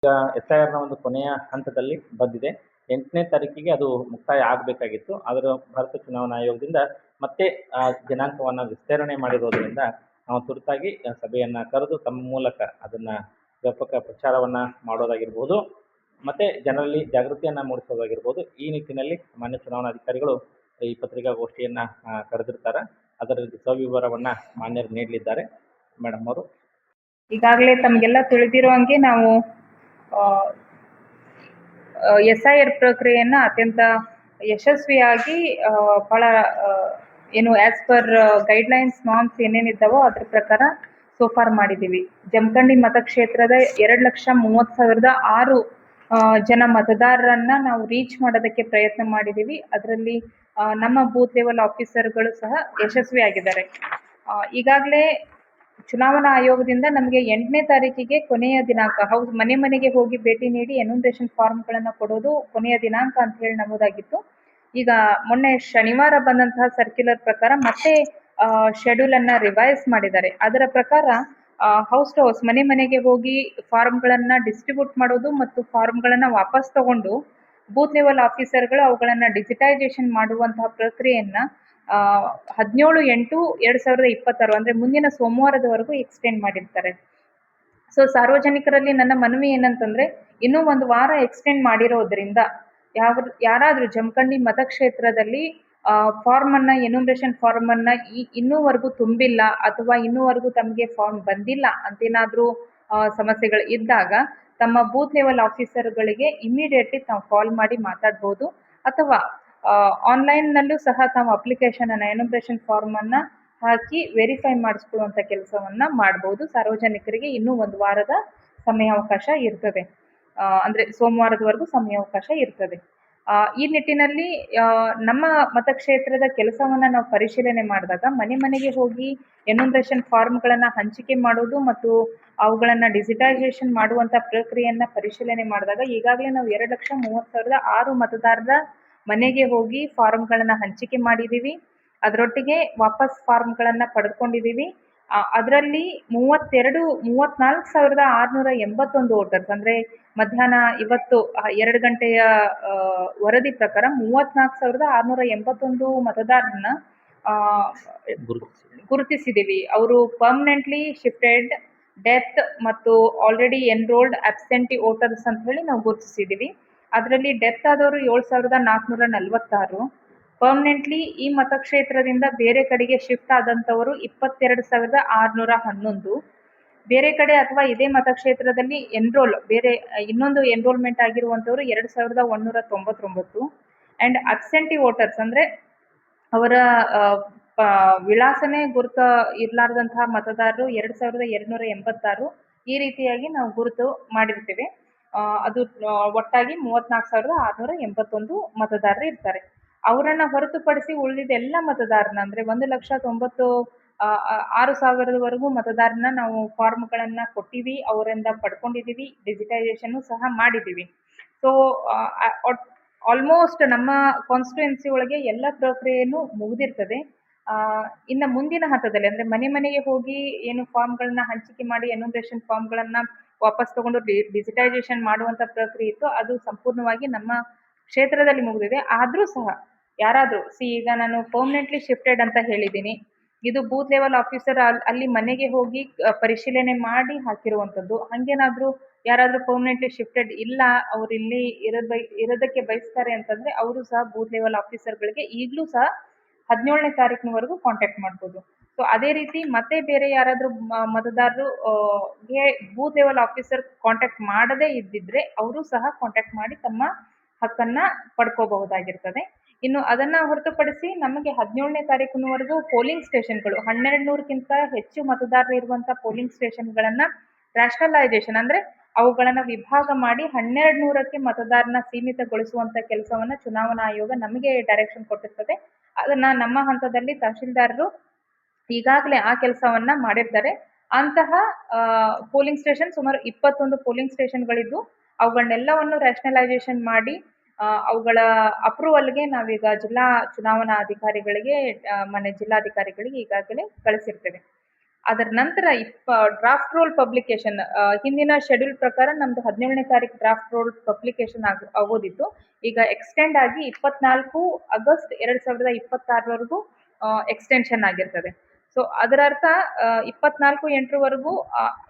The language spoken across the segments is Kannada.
ಈಗ SIR ನ ಒಂದು ಕೊನೆಯ ಹಂತದಲ್ಲಿ ಬಂದಿದೆ. 8ನೇ ತಾರೀಕಿಗೆ ಅದು ಮುಕ್ತಾಯ ಆಗಬೇಕಾಗಿತ್ತು. ಆದರೂ ಭಾರತ ಚುನಾವಣಾ ಆಯೋಗದಿಂದ ಮತ್ತೆ ದಿನಾಂಕವನ್ನು ವಿಸ್ತರಣೆ ಮಾಡಿರೋದ್ರಿಂದ ನಾವು ತುರ್ತಾಗಿ ಸಭೆಯನ್ನ ಕರೆದು ತಮ್ಮ ಮೂಲಕ ಅದನ್ನ ವ್ಯಾಪಕ ಪ್ರಚಾರವನ್ನ ಮಾಡೋದಾಗಿರ್ಬೋದು, ಮತ್ತೆ ಜನರಲ್ಲಿ ಜಾಗೃತಿಯನ್ನ ಮೂಡಿಸೋದಾಗಿರ್ಬೋದು. ಈ ನಿಟ್ಟಿನಲ್ಲಿ ಮಾನ್ಯ ಚುನಾವಣಾಧಿಕಾರಿಗಳು ಈ ಪತ್ರಿಕಾಗೋಷ್ಠಿಯನ್ನ ಕರೆದಿರ್ತಾರೆ. ಅದರ ಸವಿವರವನ್ನ ಮಾನ್ಯರು ನೀಡಲಿದ್ದಾರೆ. ಮೇಡಮ್ ಅವರು. ಈಗಾಗಲೇ ತಮಗೆಲ್ಲ ತಿಳಿದಿರೋ ಹಂಗೆ ನಾವು SIR ಪ್ರಕ್ರಿಯೆಯನ್ನು ಅತ್ಯಂತ ಯಶಸ್ವಿಯಾಗಿ ಭಾಳ ಏನು ಆ್ಯಸ್ ಪರ್ ಗೈಡ್ಲೈನ್ಸ್ ನಾರ್ಮ್ಸ್ ಏನೇನಿದ್ದಾವೋ ಅದ್ರ ಪ್ರಕಾರ ಸೋಫಾರ್ ಮಾಡಿದ್ದೀವಿ. ಜಮಖಂಡಿ ಮತಕ್ಷೇತ್ರದ 2,30,6 ಜನ ಮತದಾರರನ್ನ ನಾವು ರೀಚ್ ಮಾಡೋದಕ್ಕೆ ಪ್ರಯತ್ನ ಮಾಡಿದ್ದೀವಿ. ಅದರಲ್ಲಿ ನಮ್ಮ ಬೂತ್ ಲೆವೆಲ್ ಆಫೀಸರ್ಗಳು ಸಹ ಯಶಸ್ವಿಯಾಗಿದ್ದಾರೆ. ಈಗಾಗಲೇ ಚುನಾವಣಾ ಆಯೋಗದಿಂದ ನಮಗೆ 8ನೇ ತಾರೀಕಿಗೆ ಕೊನೆಯ ದಿನಾಂಕ, ಮನೆ ಮನೆಗೆ ಹೋಗಿ ಭೇಟಿ ನೀಡಿ ಎನ್ಯುಮರೇಷನ್ ಫಾರ್ಮ್ಗಳನ್ನು ಕೊಡೋದು ಕೊನೆಯ ದಿನಾಂಕ ಅಂತ ಹೇಳಿ ನಮೂದಾಗಿತ್ತು. ಈಗ ಮೊನ್ನೆ ಶನಿವಾರ ಬಂದಂತಹ ಸರ್ಕ್ಯುಲರ್ ಪ್ರಕಾರ ಮತ್ತೆ ಶೆಡ್ಯೂಲ್ ಅನ್ನ ರಿವೈಸ್ ಮಾಡಿದ್ದಾರೆ. ಅದರ ಪ್ರಕಾರ ಹೌಸ್ ಟು ಹೌಸ್, ಮನೆ ಮನೆಗೆ ಹೋಗಿ ಫಾರ್ಮ್ಗಳನ್ನು ಡಿಸ್ಟ್ರಿಬ್ಯೂಟ್ ಮಾಡೋದು ಮತ್ತು ಫಾರ್ಮ್ಗಳನ್ನು ವಾಪಸ್ ತಗೊಂಡು ಬೂತ್ ಲೆವೆಲ್ ಆಫೀಸರ್ಗಳು ಅವುಗಳನ್ನು ಡಿಜಿಟೈಸೇಷನ್ ಮಾಡುವಂತಹ ಪ್ರಕ್ರಿಯೆಯನ್ನ 17/8/2026 ಅಂದರೆ ಮುಂದಿನ ಸೋಮವಾರದವರೆಗೂ ಎಕ್ಸ್ಟೆಂಡ್ ಮಾಡಿರ್ತಾರೆ. ಸೊ ಸಾರ್ವಜನಿಕರಲ್ಲಿ ನನ್ನ ಮನವಿ ಏನಂತಂದ್ರೆ, ಇನ್ನೂ 1 ವಾರ ಎಕ್ಸ್ಟೆಂಡ್ ಮಾಡಿರೋದ್ರಿಂದ ಯಾರಾದರೂ ಜಮಖಂಡಿ ಮತಕ್ಷೇತ್ರದಲ್ಲಿ ಫಾರ್ಮ್ ಅನ್ನ, ಎನ್ಯುಮರೇಷನ್ ಫಾರ್ಮ್ ಅನ್ನ ಇನ್ನೂವರೆಗೂ ತುಂಬಿಲ್ಲ ಅಥವಾ ಇನ್ನೂವರೆಗೂ ತಮಗೆ ಫಾರ್ಮ್ ಬಂದಿಲ್ಲ ಅಂತೇನಾದ್ರೂ ಸಮಸ್ಯೆಗಳು ಇದ್ದಾಗ ತಮ್ಮ ಬೂತ್ ಲೆವೆಲ್ ಆಫೀಸರ್ಗಳಿಗೆ ಇಮಿಡಿಯೇಟ್ಲಿ ತಾವು ಕಾಲ್ ಮಾಡಿ ಮಾತಾಡ್ಬೋದು. ಅಥವಾ ಆನ್ಲೈನ್ನಲ್ಲೂ ಸಹ ತಾವು ಅಪ್ಲಿಕೇಶನ್ ಅನ್ನ, ಎನ್ಯುಮರೇಷನ್ ಫಾರ್ಮ್ ಅನ್ನ ಹಾಕಿ ವೆರಿಫೈ ಮಾಡಿಸ್ಕೊಳ್ಳುವಂಥ ಕೆಲಸವನ್ನ ಮಾಡ್ಬೋದು. ಸಾರ್ವಜನಿಕರಿಗೆ ಇನ್ನೂ 1 ವಾರದ ಸಮಯಾವಕಾಶ ಇರ್ತದೆ. ಅಂದರೆ ಸೋಮವಾರದವರೆಗೂ ಸಮಯಾವಕಾಶ ಇರ್ತದೆ. ಈ ನಿಟ್ಟಿನಲ್ಲಿ ನಮ್ಮ ಮತಕ್ಷೇತ್ರದ ಕೆಲಸವನ್ನ ನಾವು ಪರಿಶೀಲನೆ ಮಾಡಿದಾಗ ಮನೆ ಮನೆಗೆ ಹೋಗಿ ಎನ್ಯುಮರೇಷನ್ ಫಾರ್ಮ್ಗಳನ್ನು ಹಂಚಿಕೆ ಮಾಡೋದು ಮತ್ತು ಅವುಗಳನ್ನು ಡಿಜಿಟೈಸೇಷನ್ ಮಾಡುವಂಥ ಪ್ರಕ್ರಿಯೆಯನ್ನು ಪರಿಶೀಲನೆ ಮಾಡಿದಾಗ ಈಗಾಗಲೇ ನಾವು 2,30,6 ಮತದಾರರ ಮನೆಗೆ ಹೋಗಿ ಫಾರ್ಮ್ಗಳನ್ನು ಹಂಚಿಕೆ ಮಾಡಿದ್ದೀವಿ. ಅದರೊಟ್ಟಿಗೆ ವಾಪಸ್ ಫಾರ್ಮ್ಗಳನ್ನು ಪಡೆದುಕೊಂಡಿದ್ದೀವಿ. ಅದರಲ್ಲಿ 34,681 ವೋಟರ್ಸ್, ಅಂದರೆ ಮಧ್ಯಾಹ್ನ ಇವತ್ತು 2 ಗಂಟೆಯ ವರದಿ ಪ್ರಕಾರ 34,681 ಮತದಾರರನ್ನ ಗುರುತಿಸಿದ್ದೀವಿ. ಅವರು ಪರ್ಮನೆಂಟ್ಲಿ ಶಿಫ್ಟೆಡ್, ಡೆತ್ ಮತ್ತು ಆಲ್ರೆಡಿ ಎನ್ರೋಲ್ಡ್ ಅಬ್ಸೆಂಟಿ ವೋಟರ್ಸ್ ಅಂತ ಹೇಳಿ ನಾವು ಗುರುತಿಸಿದ್ದೀವಿ. ಅದರಲ್ಲಿ ಡೆತ್ ಆದವರು 7,446, ಪರ್ಮನೆಂಟ್ಲಿ ಈ ಮತಕ್ಷೇತ್ರದಿಂದ ಬೇರೆ ಕಡೆಗೆ ಶಿಫ್ಟ್ ಆದಂಥವರು 22,611, ಬೇರೆ ಕಡೆ ಅಥವಾ ಇದೇ ಮತಕ್ಷೇತ್ರದಲ್ಲಿ ಬೇರೆ ಇನ್ನೊಂದು ಎನ್ರೋಲ್ಮೆಂಟ್ ಆಗಿರುವಂಥವರು 2,199. ಆ್ಯಂಡ್ ಅಬ್ಸೆಂಟಿ ವೋಟರ್ಸ್ ಅಂದರೆ ಅವರ ವಿಳಾಸನೇ ಗುರುತು ಇರಲಾರ್ದಂತಹ ಮತದಾರರು 2,286. ಈ ರೀತಿಯಾಗಿ ನಾವು ಗುರುತು ಮಾಡಿರ್ತೇವೆ. ಅದು ಒಟ್ಟಾಗಿ 34,681 ಮತದಾರರು ಇರ್ತಾರೆ. ಅವರನ್ನ ಹೊರತುಪಡಿಸಿ ಉಳಿದಿದ್ದ ಎಲ್ಲ ಮತದಾರನ, ಅಂದರೆ 1,96,000ವರೆಗೂ ಮತದಾರನ ನಾವು ಫಾರ್ಮ್ಗಳನ್ನು ಕೊಟ್ಟಿವಿ, ಅವರಿಂದ ಪಡ್ಕೊಂಡಿದ್ದೀವಿ, ಡಿಜಿಟೈಸೇಷನ್ ಸಹ ಮಾಡಿದ್ದೀವಿ. ಸೊ ಆಲ್ಮೋಸ್ಟ್ ನಮ್ಮ ಕಾನ್ಸ್ಟಿಟ್ಯೂನ್ಸಿ ಒಳಗೆ ಎಲ್ಲ ಪ್ರಕ್ರಿಯೆಯೂ ಮುಗಿದಿರ್ತದೆ. ಇನ್ನು ಮುಂದಿನ ಹಂತದಲ್ಲಿ ಅಂದರೆ ಮನೆ ಮನೆಗೆ ಹೋಗಿ ಏನು ಫಾರ್ಮ್ಗಳನ್ನ ಹಂಚಿಕೆ ಮಾಡಿ ಎನ್ಯುಮರೇಷನ್ ಫಾರ್ಮ್ಗಳನ್ನು ವಾಪಸ್ ತಗೊಂಡು ಡಿಜಿಟೈಸೇಷನ್ ಮಾಡುವಂಥ ಪ್ರಕ್ರಿಯೆ ಇತ್ತು, ಅದು ಸಂಪೂರ್ಣವಾಗಿ ನಮ್ಮ ಕ್ಷೇತ್ರದಲ್ಲಿ ಮುಗಿದಿದೆ. ಆದರೂ ಸಹ ಯಾರಾದರೂ ಈಗ ನಾನು ಪರ್ಮನೆಂಟ್ಲಿ ಶಿಫ್ಟೆಡ್ ಅಂತ ಹೇಳಿದ್ದೀನಿ, ಇದು ಬೂತ್ ಲೆವೆಲ್ ಆಫೀಸರ್ ಅಲ್ಲಿ ಮನೆಗೆ ಹೋಗಿ ಪರಿಶೀಲನೆ ಮಾಡಿ ಹಾಕಿರುವಂಥದ್ದು. ಹಂಗೇನಾದರೂ ಯಾರಾದರೂ ಪರ್ಮನೆಂಟ್ಲಿ ಶಿಫ್ಟೆಡ್ ಇಲ್ಲ, ಅವ್ರು ಇಲ್ಲಿ ಇರೋದಕ್ಕೆ ಬಯಸ್ತಾರೆ ಅಂತಂದರೆ ಅವರು ಸಹ ಬೂತ್ ಲೆವೆಲ್ ಆಫೀಸರ್ಗಳಿಗೆ ಈಗಲೂ ಸಹ 17ನೇ ತಾರೀಕಿನವರೆಗೂ ಕಾಂಟ್ಯಾಕ್ಟ್ ಮಾಡ್ಬೋದು. ಸೊ ಅದೇ ರೀತಿ ಮತ್ತೆ ಬೇರೆ ಯಾರಾದರೂ ಮತದಾರರು ಬೂತ್ ಲೆವೆಲ್ ಆಫೀಸರ್ ಕಾಂಟ್ಯಾಕ್ಟ್ ಮಾಡದೇ ಇದ್ದಿದ್ರೆ ಅವರು ಸಹ ಕಾಂಟ್ಯಾಕ್ಟ್ ಮಾಡಿ ತಮ್ಮ ಹಕ್ಕನ್ನು ಪಡ್ಕೋಬಹುದಾಗಿರ್ತದೆ. ಇನ್ನು ಅದನ್ನ ಹೊರತುಪಡಿಸಿ ನಮಗೆ 17ನೇ ತಾರೀಕಿನವರೆಗೂ ಪೋಲಿಂಗ್ ಸ್ಟೇಷನ್ಗಳು 1,200ಕ್ಕಿಂತ ಹೆಚ್ಚು ಮತದಾರರು ಇರುವಂಥ ಪೋಲಿಂಗ್ ಸ್ಟೇಷನ್ಗಳನ್ನು ರ್ಯಾಷನಲೈಸೇಷನ್ ಅಂದರೆ ಅವುಗಳನ್ನು ವಿಭಾಗ ಮಾಡಿ 1200ಕ್ಕೆ ಮತದಾರನ ಸೀಮಿತಗೊಳಿಸುವಂಥ ಕೆಲಸವನ್ನು ಚುನಾವಣಾ ಆಯೋಗ ನಮಗೆ ಡೈರೆಕ್ಷನ್ ಕೊಟ್ಟಿರ್ತದೆ. ಅದನ್ನು ನಮ್ಮ ಹಂತದಲ್ಲಿ ತಹಶೀಲ್ದಾರರು ಈಗಾಗಲೇ ಆ ಕೆಲಸವನ್ನು ಮಾಡಿರ್ತಾರೆ. ಅಂತಹ ಪೋಲಿಂಗ್ ಸ್ಟೇಷನ್ ಸುಮಾರು 21 ಪೋಲಿಂಗ್ ಸ್ಟೇಷನ್ಗಳಿದ್ದು ಅವುಗಳನ್ನೆಲ್ಲವನ್ನು ರ್ಯಾಷನಲೈಸೇಷನ್ ಮಾಡಿ ಅವುಗಳ ಅಪ್ರೂವಲ್ಗೆ ನಾವೀಗ ಜಿಲ್ಲಾ ಚುನಾವಣಾ ಅಧಿಕಾರಿಗಳಿಗೆ ಮನೆ ಜಿಲ್ಲಾಧಿಕಾರಿಗಳಿಗೆ ಈಗಾಗಲೇ ಕಳಿಸಿರ್ತೇವೆ. ಅದರ ನಂತರ ಡ್ರಾಫ್ಟ್ ರೋಲ್ ಪಬ್ಲಿಕೇಶನ್ ಹಿಂದಿನ ಶೆಡ್ಯೂಲ್ ಪ್ರಕಾರ ನಮ್ದು 17ನೇ ತಾರೀಕು ಡ್ರಾಫ್ಟ್ ರೋಲ್ ಪಬ್ಲಿಕೇಶನ್ ಆಗೋದಿತ್ತು. ಈಗ ಎಕ್ಸ್ಟೆಂಡ್ ಆಗಿ 24 ಆಗಸ್ಟ್ 2026ವರೆಗೂ ಎಕ್ಸ್ಟೆನ್ಷನ್ ಆಗಿರ್ತದೆ. ಸೊ ಅದರ ಅರ್ಥ 24/8ವರೆಗೂ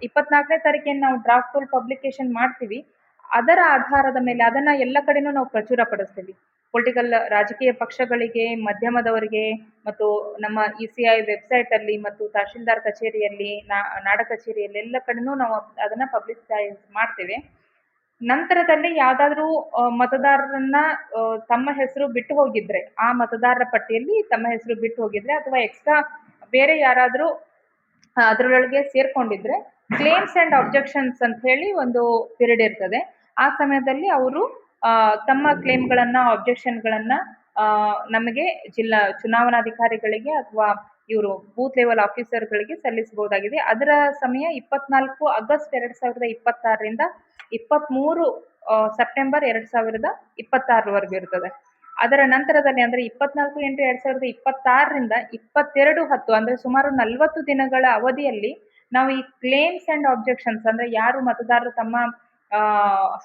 24ನೇ ತಾರೀಕೇನು ನಾವು ಡ್ರಾಫ್ಟ್ ರೋಲ್ ಪಬ್ಲಿಕೇಶನ್ ಮಾಡ್ತೀವಿ, ಅದರ ಆಧಾರದ ಮೇಲೆ ಅದನ್ನು ಎಲ್ಲ ಕಡೆನೂ ನಾವು ಪ್ರಚುರ ಪಡಿಸ್ತೀವಿ. ಪೊಲಿಟಿಕಲ್ ರಾಜಕೀಯ ಪಕ್ಷಗಳಿಗೆ, ಮಾಧ್ಯಮದವರಿಗೆ ಮತ್ತು ನಮ್ಮ ECI ವೆಬ್ಸೈಟಲ್ಲಿ ಮತ್ತು ತಹಶೀಲ್ದಾರ್ ಕಚೇರಿಯಲ್ಲಿ, ನಾಡ ಕಚೇರಿಯಲ್ಲಿ ಎಲ್ಲ ಕಡೆನೂ ನಾವು ಅದನ್ನು ಪಬ್ಲಿಸೈಸ್ ಮಾಡ್ತೇವೆ. ನಂತರದಲ್ಲಿ ಯಾವುದಾದ್ರೂ ಮತದಾರರನ್ನ ತಮ್ಮ ಹೆಸರು ಬಿಟ್ಟು ಹೋಗಿದ್ರೆ, ಆ ಮತದಾರರ ಪಟ್ಟಿಯಲ್ಲಿ ತಮ್ಮ ಹೆಸರು ಬಿಟ್ಟು ಹೋಗಿದ್ರೆ ಅಥವಾ ಎಕ್ಸ್ಟ್ರಾ ಬೇರೆ ಯಾರಾದರೂ ಅದರೊಳಗೆ ಸೇರ್ಕೊಂಡಿದ್ರೆ ಕ್ಲೇಮ್ಸ್ ಆ್ಯಂಡ್ ಅಬ್ಜೆಕ್ಷನ್ಸ್ ಅಂತ ಹೇಳಿ ಒಂದು ಪೀರಿಯಡ್ ಇರ್ತದೆ. ಆ ಸಮಯದಲ್ಲಿ ಅವರು ತಮ್ಮ ಕ್ಲೇಮ್ಗಳನ್ನು, ಅಬ್ಜೆಕ್ಷನ್ಗಳನ್ನು ನಮಗೆ ಜಿಲ್ಲಾ ಚುನಾವಣಾಧಿಕಾರಿಗಳಿಗೆ ಅಥವಾ ಇವರು ಬೂತ್ ಲೆವೆಲ್ ಆಫೀಸರ್ಗಳಿಗೆ ಸಲ್ಲಿಸಬಹುದಾಗಿದೆ. ಅದರ ಸಮಯ 24 ಆಗಸ್ಟ್ 2026ರಿಂದ 23 ಸೆಪ್ಟೆಂಬರ್ 2026ವರೆಗೂ ಇರ್ತದೆ. ಅದರ ನಂತರದಲ್ಲಿ ಅಂದರೆ 24/8/2026ರಿಂದ 22/10 ಅಂದರೆ ಸುಮಾರು 40 ದಿನಗಳ ಅವಧಿಯಲ್ಲಿ ನಾವು ಈ ಕ್ಲೇಮ್ಸ್ ಆ್ಯಂಡ್ ಆಬ್ಜೆಕ್ಷನ್ಸ್ ಅಂದರೆ ಯಾರು ಮತದಾರರು ತಮ್ಮ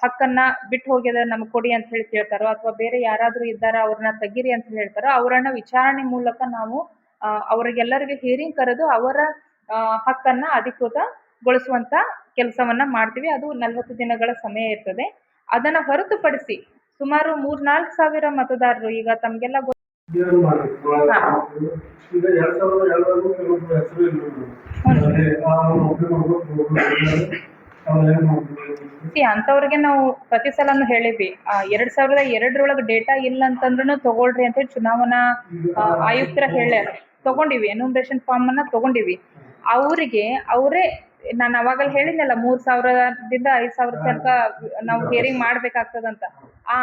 ಹಕ್ಕನ್ನು ಬಿಟ್ಟು ಹೋಗಿದ್ರೆ ನಮಗೆ ಕೊಡಿ ಅಂತ ಹೇಳಿ ಕೇಳ್ತಾರೋ ಅಥವಾ ಬೇರೆ ಯಾರಾದರೂ ಇದ್ದಾರೋ ಅವ್ರನ್ನ ತೆಗೀರಿ ಅಂತ ಹೇಳ್ತಾರೋ ಅವರನ್ನು ವಿಚಾರಣೆ ಮೂಲಕ ನಾವು ಅವರಿಗೆಲ್ಲರಿಗೆ ಹಿಯರಿಂಗ್ ಕರೆದು ಅವರ ಹಕ್ಕನ್ನು ಅಧಿಕೃತಗೊಳಿಸುವಂಥ ಕೆಲಸವನ್ನು ಮಾಡ್ತೀವಿ. ಅದು 40 ದಿನಗಳ ಸಮಯ ಇರ್ತದೆ. ಅದನ್ನು ಹೊರತುಪಡಿಸಿ ಸುಮಾರು 3-4 ಸಾವಿರ ಮತದಾರರು ಈಗ ತಮಗೆಲ್ಲ ಅಂಥವ್ರಿಗೆ ನಾವು ಪ್ರತಿ ಸಲನೂ ಹೇಳಿವಿ 2002ರೊಳಗೆ ಡೇಟಾ ಇಲ್ಲ ಅಂತಂದ್ರೂ ತಗೊಳ್ರಿ ಅಂತೇಳಿ ಚುನಾವಣಾ ಆಯುಕ್ತರ ಹೇಳ್ಯಾರ. ತಗೊಂಡಿವಿ, ಎನ್ಯುಮರೇಷನ್ ಫಾರ್ಮನ್ನು ತಗೊಂಡಿವಿ. ಅವರೇ ನಾನು ಅವಾಗಲೇ ಹೇಳಿದ್ನಲ್ಲ 3,000ದಿಂದ 5,000 ತನಕ ನಾವು ಹಿಯರಿಂಗ್ ಮಾಡಬೇಕಾಗ್ತದಂತ.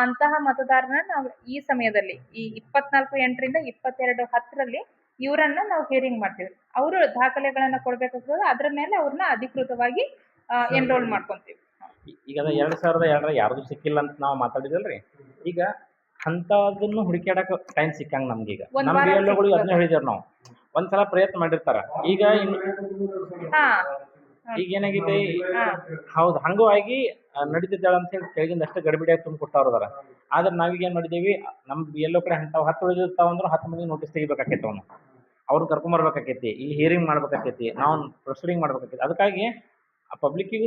ಅಂತಹ ಮತದಾರನ ನಾವು ಈ ಸಮಯದಲ್ಲಿ ಈ 24/8ರಿಂದ 22/10ರಲ್ಲಿ ಇವರನ್ನ ನಾವು ಹಿಯರಿಂಗ್ ಮಾಡ್ತೀವಿ. ಅವರು ದಾಖಲೆಗಳನ್ನು ಕೊಡಬೇಕಾಗ್ತದೆ. ಅದರ ಮೇಲೆ ಅವ್ರನ್ನ ಅಧಿಕೃತವಾಗಿ ಎನ್ರೋಲ್ ಮಾಡ್ಕೊತೀವಿ. ಈಗ 2002 ಯಾರ್ದು ಸಿಕ್ಕಿಲ್ಲ ಅಂತ ನಾವು ಮಾತಾಡಿದಲ್ರಿ. ಈಗ ಅಂಥದನ್ನು ಹುಡುಕ್ಯಾಡಕ್ಕೆ ಟೈಮ್ ಸಿಕ್ಕಂಗೆ ನಮ್ಗೀಗ ನಮ್ಮ BLOಗಳಿಗೆ ಅದನ್ನೇ ಹೇಳಿದೇವ್ರಿ ನಾವು. ಒಂದ್ಸಲ ಪ್ರಯತ್ನ ಮಾಡಿರ್ತಾರ. ಈಗ ಏನಾಗಿದೆ, ಹೌದು ಹಂಗೂ ಆಗಿ ನಡೀತಿದ್ದಾಳೆ ಅಂತ ಹೇಳಿ ಕೆಳಗಿಂದ ಅಷ್ಟೇ ಗಡಿಬಿಡಿಯಾಗಿ ತುಂಬ ಕೊಟ್ಟವ್ರದಾರ. ಆದ್ರೆ ನಾವೀಗ ಏನು ಮಾಡಿದ್ದೀವಿ, ನಮ್ಮ BLO ಕಡೆ ಅಂಥವು 10 ಉಳಿದಿರ್ತಾವಂದ್ರೆ 10 ಮಂದಿ ನೋಟಿಸ್ ತೆಗಿಬೇಕಾಕೈತೆ. ಅವ್ರನ್ನ ಕರ್ಕೊಂಬರ್ಬೇಕಾಕೈತಿ, ಇಲ್ಲಿ ಹಿಯರಿಂಗ್ ಮಾಡ್ಬೇಕಾಕೈತಿ, ನಾವು ಪ್ರೊಸೀಡಿಂಗ್ ಮಾಡ್ಬೇಕಾಕೈತಿ. ಅದಕ್ಕಾಗಿ ಆ ಪಬ್ಲಿಕ್ಕಿಗೂ